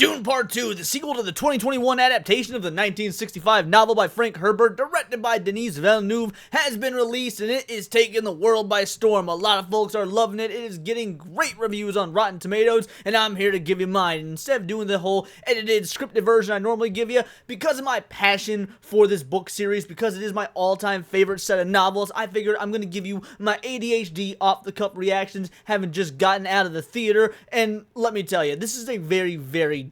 Dune Part 2, the sequel to the 2021 adaptation of the 1965 novel by Frank Herbert, directed by Denis Villeneuve, has been released and it is taking the world by storm. A lot of folks are loving it. It is getting great reviews on Rotten Tomatoes, and I'm here to give you mine. And instead of doing the whole edited, scripted version I normally give you, because of my passion for this book series, because it is my all-time favorite set of novels, I figured I'm going to give you my ADHD off-the-cuff reactions, having just gotten out of the theater. And let me tell you, this is a very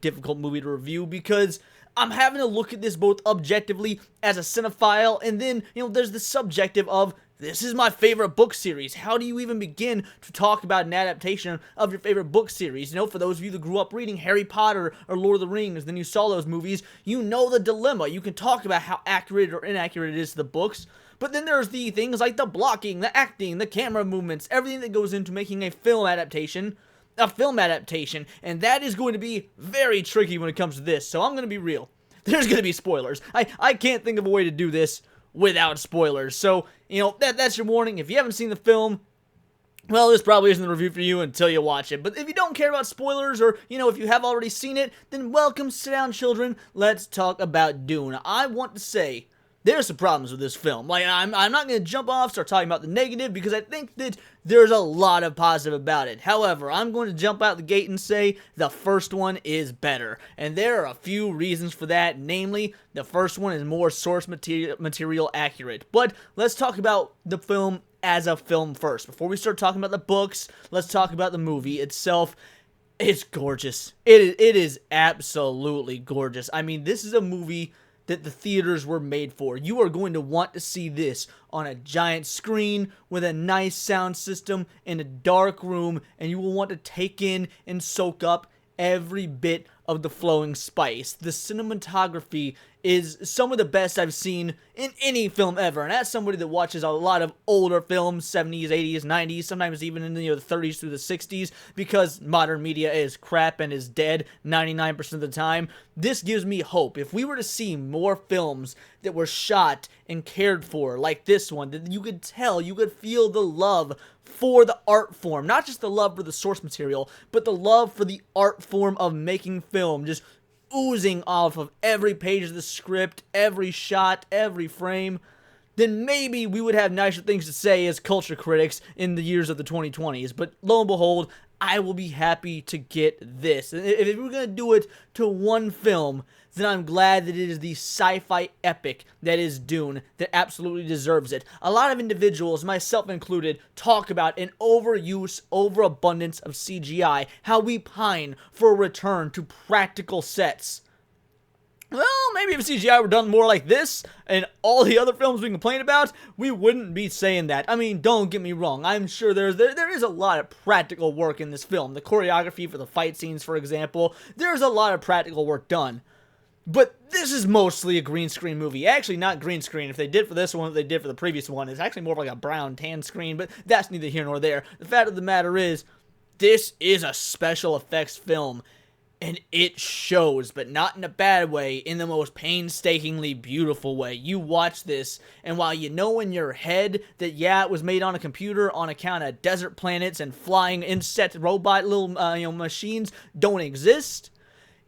difficult movie to review because I'm having to look at this both objectively as a cinephile, and then, there's the subjective of, this is my favorite book series. How do you even begin to talk about an adaptation of your favorite book series? For those of you that grew up reading Harry Potter or Lord of the Rings, then you saw those movies, you know the dilemma. You can talk about how accurate or inaccurate it is to the books, but then there's the things like the blocking, the acting, the camera movements, everything that goes into making a film adaptation, and that is going to be very tricky when it comes to this, so I'm going to be real. There's going to be spoilers. I can't think of a way to do this without spoilers, so, that's your warning. If you haven't seen the film, well, this probably isn't the review for you until you watch it. But if you don't care about spoilers, or, if you have already seen it, then welcome, sit down, children. Let's talk about Dune. I want to say, there's some problems with this film. I'm not going to jump off, start talking about the negative, because I think that there's a lot of positive about it. However, I'm going to jump out the gate and say the first one is better. And there are a few reasons for that. Namely, the first one is more source material accurate. But let's talk about the film as a film first. Before we start talking about the books, let's talk about the movie itself. It's gorgeous. It is absolutely gorgeous. I mean, this is a movie that the theaters were made for. You are going to want to see this on a giant screen with a nice sound system in a dark room, and you will want to take in and soak up every bit of the flowing spice. The cinematography is some of the best I've seen in any film ever, and as somebody that watches a lot of older films, 70s, 80s, 90s, sometimes even in the 30s through the 60s, because modern media is crap and is dead 99% of the time, this gives me hope. If we were to see more films that were shot and cared for like this one, that you could tell, you could feel the love for the art form, not just the love for the source material, but the love for the art form of making film, just oozing off of every page of the script, every shot, every frame, then maybe we would have nicer things to say as culture critics in the years of the 2020s. But lo and behold, I will be happy to get this. And if we're going to do it to one film, then I'm glad that it is the sci-fi epic that is Dune that absolutely deserves it. A lot of individuals, myself included, talk about an overuse, overabundance of CGI, how we pine for a return to practical sets. Well, maybe if CGI were done more like this, and all the other films we complain about, we wouldn't be saying that. I mean, don't get me wrong, I'm sure there is a lot of practical work in this film. The choreography for the fight scenes, for example, there's a lot of practical work done. But this is mostly a green screen movie. Actually, not green screen. If they did for this one what they did for the previous one, it's actually more of like a brown tan screen, but that's neither here nor there. The fact of the matter is, this is a special effects film. And it shows, but not in a bad way, in the most painstakingly beautiful way. You watch this, and while you know in your head that, yeah, it was made on a computer on account of desert planets and flying insect robot little machines don't exist,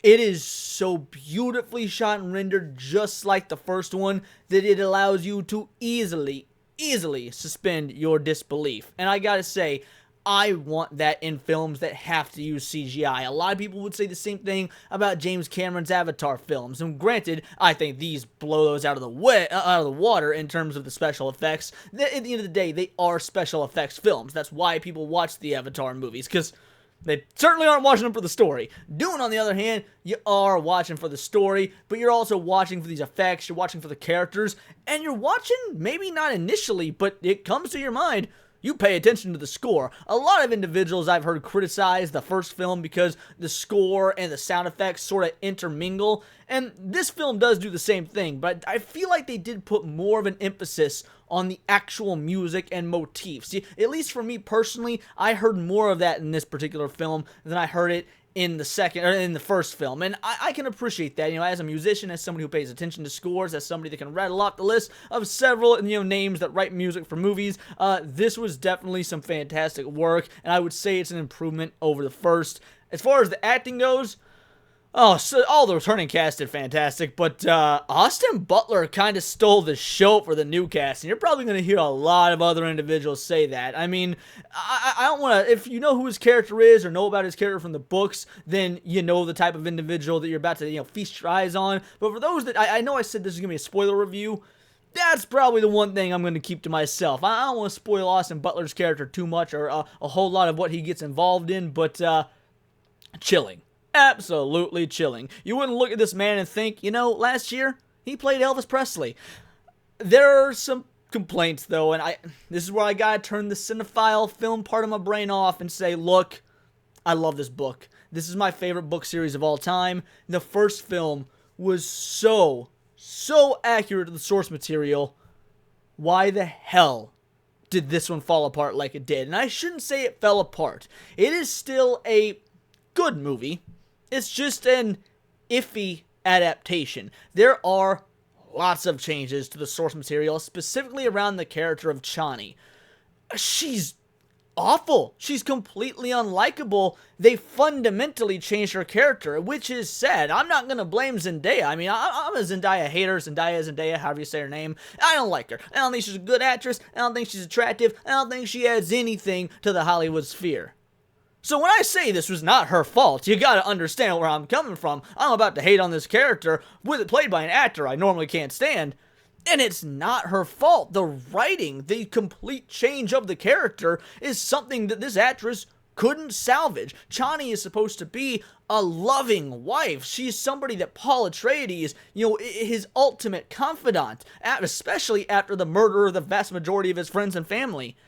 it is so beautifully shot and rendered just like the first one that it allows you to easily suspend your disbelief. And I gotta say, I want that in films that have to use CGI. A lot of people would say the same thing about James Cameron's Avatar films. And granted, I think these blow those out of the water in terms of the special effects. At the end of the day, they are special effects films. That's why people watch the Avatar movies, because they certainly aren't watching them for the story. Dune, on the other hand, you are watching for the story, but you're also watching for these effects, you're watching for the characters, and you're watching, maybe not initially, but it comes to your mind, you pay attention to the score. A lot of individuals I've heard criticize the first film because the score and the sound effects sort of intermingle, and this film does do the same thing, but I feel like they did put more of an emphasis on the actual music and motifs. See, at least for me personally, I heard more of that in this particular film than I heard it in the first film, and I can appreciate that, as a musician, as somebody who pays attention to scores, as somebody that can rattle off the list of several, names that write music for movies. This was definitely some fantastic work, and I would say it's an improvement over the first. As far as the acting goes, Oh, so all the returning cast did fantastic, but Austin Butler kind of stole the show for the new cast, and you're probably going to hear a lot of other individuals say that. I mean, I don't want to, if you know who his character is or know about his character from the books, then you know the type of individual that you're about to, feast your eyes on. But for those that, I know I said this is going to be a spoiler review, that's probably the one thing I'm going to keep to myself. I don't want to spoil Austin Butler's character too much or a whole lot of what he gets involved in, but chilling. Absolutely chilling. You wouldn't look at this man and think, last year he played Elvis Presley. There are some complaints though, and this is where I gotta turn the cinephile film part of my brain off and say, look, I love this book. This is my favorite book series of all time. The first film was so accurate to the source material. Why the hell did this one fall apart like it did? And I shouldn't say it fell apart. It is still a good movie. It's just an iffy adaptation. There are lots of changes to the source material, specifically around the character of Chani. She's awful. She's completely unlikable. They fundamentally changed her character, which is sad. I'm not going to blame Zendaya. I mean, I'm a Zendaya hater. Zendaya, however you say her name. I don't like her. I don't think she's a good actress. I don't think she's attractive. I don't think she adds anything to the Hollywood sphere. So when I say this was not her fault, you gotta understand where I'm coming from. I'm about to hate on this character, with it played by an actor I normally can't stand, and it's not her fault. The writing, the complete change of the character, is something that this actress couldn't salvage. Chani is supposed to be a loving wife. She's somebody that Paul Atreides, his ultimate confidant, especially after the murder of the vast majority of his friends and family.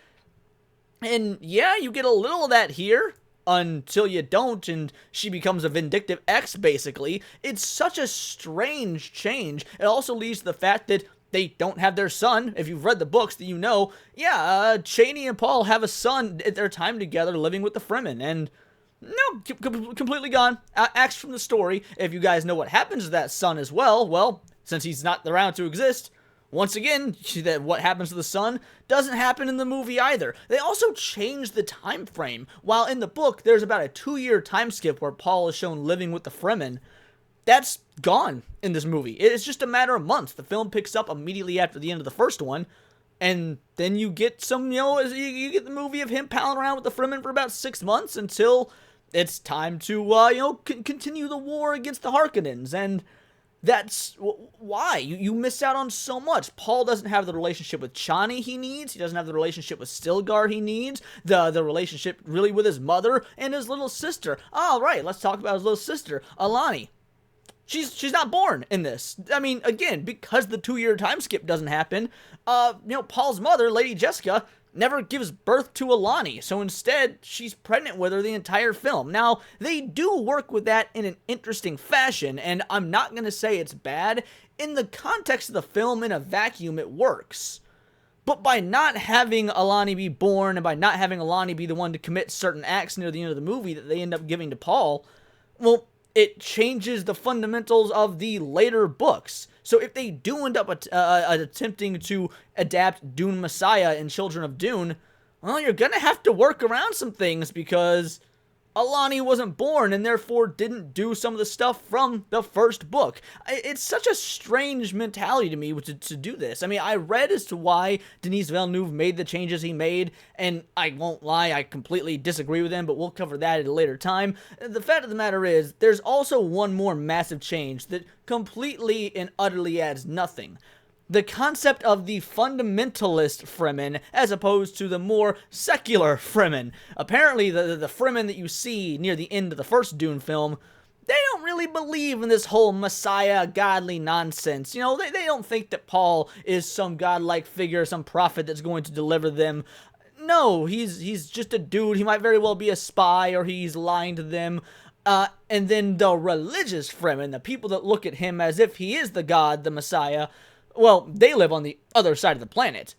And yeah, you get a little of that here, until you don't, and she becomes a vindictive ex, basically. It's such a strange change. It also leads to the fact that they don't have their son. If you've read the books, that Chani and Paul have a son at their time together living with the Fremen, and no, completely gone. Axed from the story. If you guys know what happens to that son as well, since he's not around to exist, once again, what happens to the son doesn't happen in the movie either. They also changed the time frame. While in the book, there's about a 2-year time skip where Paul is shown living with the Fremen. That's gone in this movie. It's just a matter of months. The film picks up immediately after the end of the first one, and then you get some, you get the movie of him palling around with the Fremen for about 6 months until it's time to, continue the war against the Harkonnens, and that's why you miss out on so much. Paul doesn't have the relationship with Chani he needs. He doesn't have the relationship with Stilgar he needs. The relationship really with his mother and his little sister. All right, let's talk about his little sister, Alani. She's not born in this. I mean, again, because the 2-year time skip doesn't happen, Paul's mother, Lady Jessica, never gives birth to Alani, so instead, she's pregnant with her the entire film. Now, they do work with that in an interesting fashion, and I'm not going to say it's bad. In the context of the film, in a vacuum, it works. But by not having Alani be born, and by not having Alani be the one to commit certain acts near the end of the movie that they end up giving to Paul, well, it changes the fundamentals of the later books. So if they do end up attempting to adapt Dune Messiah in Children of Dune, well, you're going to have to work around some things because Alani wasn't born and therefore didn't do some of the stuff from the first book. It's such a strange mentality to me to do this. I mean, I read as to why Denis Villeneuve made the changes he made, and I won't lie, I completely disagree with him, but we'll cover that at a later time. The fact of the matter is, there's also one more massive change that completely and utterly adds nothing. The concept of the fundamentalist Fremen as opposed to the more secular Fremen. Apparently, the Fremen that you see near the end of the first Dune film, they don't really believe in this whole Messiah, godly nonsense. They don't think that Paul is some godlike figure, some prophet that's going to deliver them. No, he's just a dude. He might very well be a spy, or he's lying to them. And then the religious Fremen, the people that look at him as if he is the god, the Messiah, well, they live on the other side of the planet.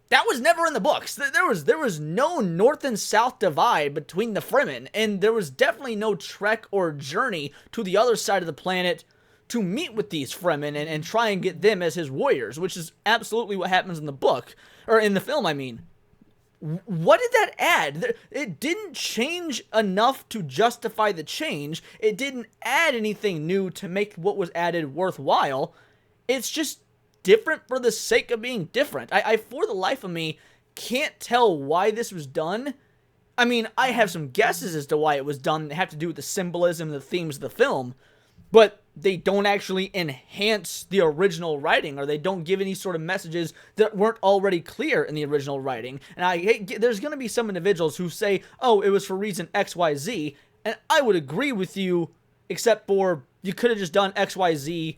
That was never in the books. There was no north and south divide between the Fremen, and there was definitely no trek or journey to the other side of the planet to meet with these Fremen and try and get them as his warriors, which is absolutely what happens in the book, or in the film, I mean. What did that add? It didn't change enough to justify the change. It didn't add anything new to make what was added worthwhile. It's just different for the sake of being different. I for the life of me, can't tell why this was done. I mean, I have some guesses as to why it was done that have to do with the symbolism and the themes of the film, but they don't actually enhance the original writing, or they don't give any sort of messages that weren't already clear in the original writing. And there's going to be some individuals who say, oh, it was for reason XYZ, and I would agree with you, except for you could have just done XYZ,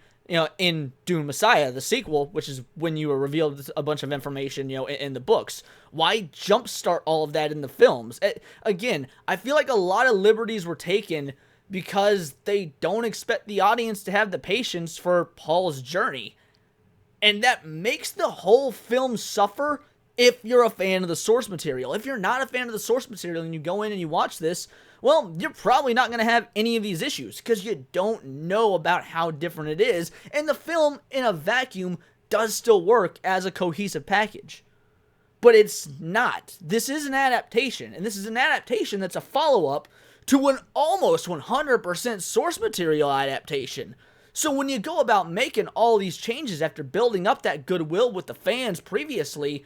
in Dune Messiah, the sequel, which is when you were revealed a bunch of information, in the books. Why jumpstart all of that in the films? Again, I feel like a lot of liberties were taken because they don't expect the audience to have the patience for Paul's journey. And that makes the whole film suffer if you're a fan of the source material. If you're not a fan of the source material and you go in and you watch this, well, you're probably not going to have any of these issues because you don't know about how different it is. And the film, in a vacuum, does still work as a cohesive package. But it's not. This is an adaptation, and this is an adaptation that's a follow-up to an almost 100% source material adaptation. So when you go about making all these changes after building up that goodwill with the fans previously,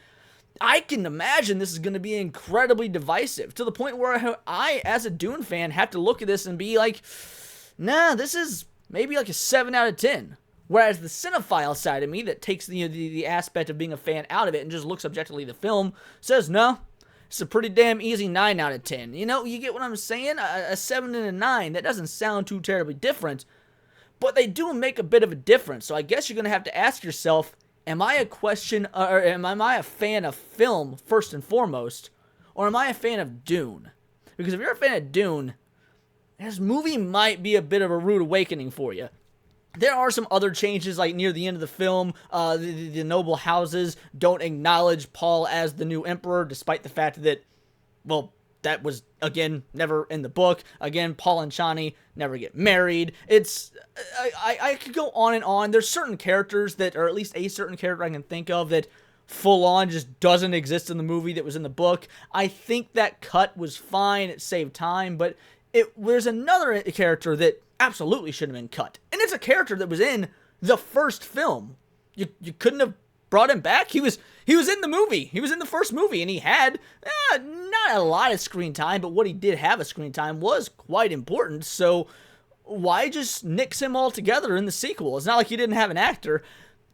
I can imagine this is going to be incredibly divisive, to the point where I, as a Dune fan, have to look at this and be like, nah, this is maybe like a 7 out of 10. Whereas the cinephile side of me that takes the aspect of being a fan out of it and just looks objectively at the film says, no, it's a pretty damn easy 9 out of 10. You get what I'm saying? A 7 and a 9, that doesn't sound too terribly different, but they do make a bit of a difference. So I guess you're going to have to ask yourself, am I a fan of film first and foremost, or am I a fan of Dune? Because if you're a fan of Dune, this movie might be a bit of a rude awakening for you. There are some other changes, like near the end of the film, the noble houses don't acknowledge Paul as the new emperor, despite the fact that, well, that was, again, never in the book. Again, Paul and Chani never get married. I could go on and on. There's certain characters that, or at least a certain character I can think of that full on just doesn't exist in the movie that was in the book. I think that cut was fine. It saved time, but there's another character that absolutely shouldn't have been cut. And it's a character that was in the first film. You couldn't have brought him back. He was in the movie. He was in the first movie, and he had not a lot of screen time, but what he did have a screen time was quite important. So why just nix him altogether in the sequel? It's not like you didn't have an actor.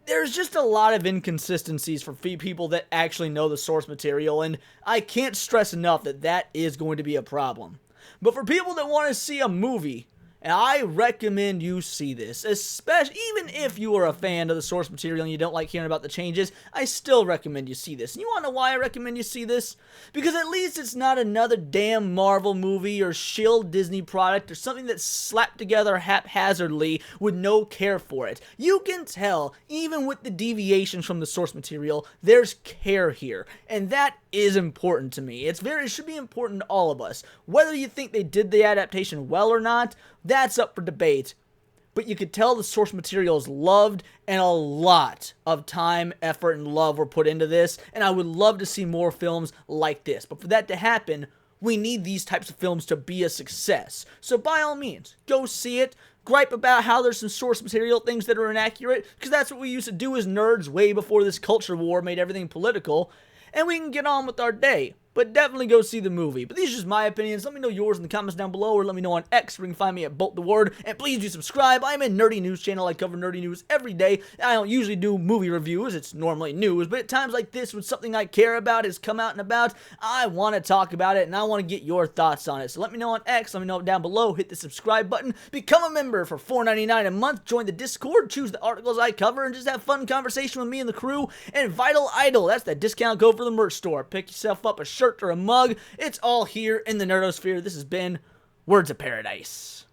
There's just a lot of inconsistencies for people that actually know the source material, and I can't stress enough that that is going to be a problem. But for people that want to see a movie, I recommend you see this, especially even if you are a fan of the source material and you don't like hearing about the changes. I still recommend you see this. And you want to know why I recommend you see this? Because at least it's not another damn Marvel movie or shill Disney product or something that's slapped together haphazardly with no care for it. You can tell, even with the deviations from the source material, there's care here, and that is important to me. It should be important to all of us. Whether you think they did the adaptation well or not, that's up for debate. But you could tell the source material is loved, and a lot of time, effort, and love were put into this, and I would love to see more films like this. But for that to happen, we need these types of films to be a success. So by all means, go see it. Gripe about how there's some source material things that are inaccurate, because that's what we used to do as nerds way before this culture war made everything political, and we can get on with our day. But definitely go see the movie. But these are just my opinions. Let me know yours in the comments down below, or let me know on X, where you can find me at BoltTheWord. And please do subscribe. I'm a nerdy news channel. I cover nerdy news every day. I don't usually do movie reviews. It's normally news. But at times like this, when something I care about has come out and about, I want to talk about it, and I want to get your thoughts on it. So let me know on X. Let me know down below. Hit the subscribe button. Become a member for $4.99 a month. Join the Discord. Choose the articles I cover, and just have fun conversation with me and the crew. And Vital Idol. That's that discount code for the merch store. Pick yourself up a shirt or a mug. It's all here in the Nerdosphere. This has been Words of Paradise.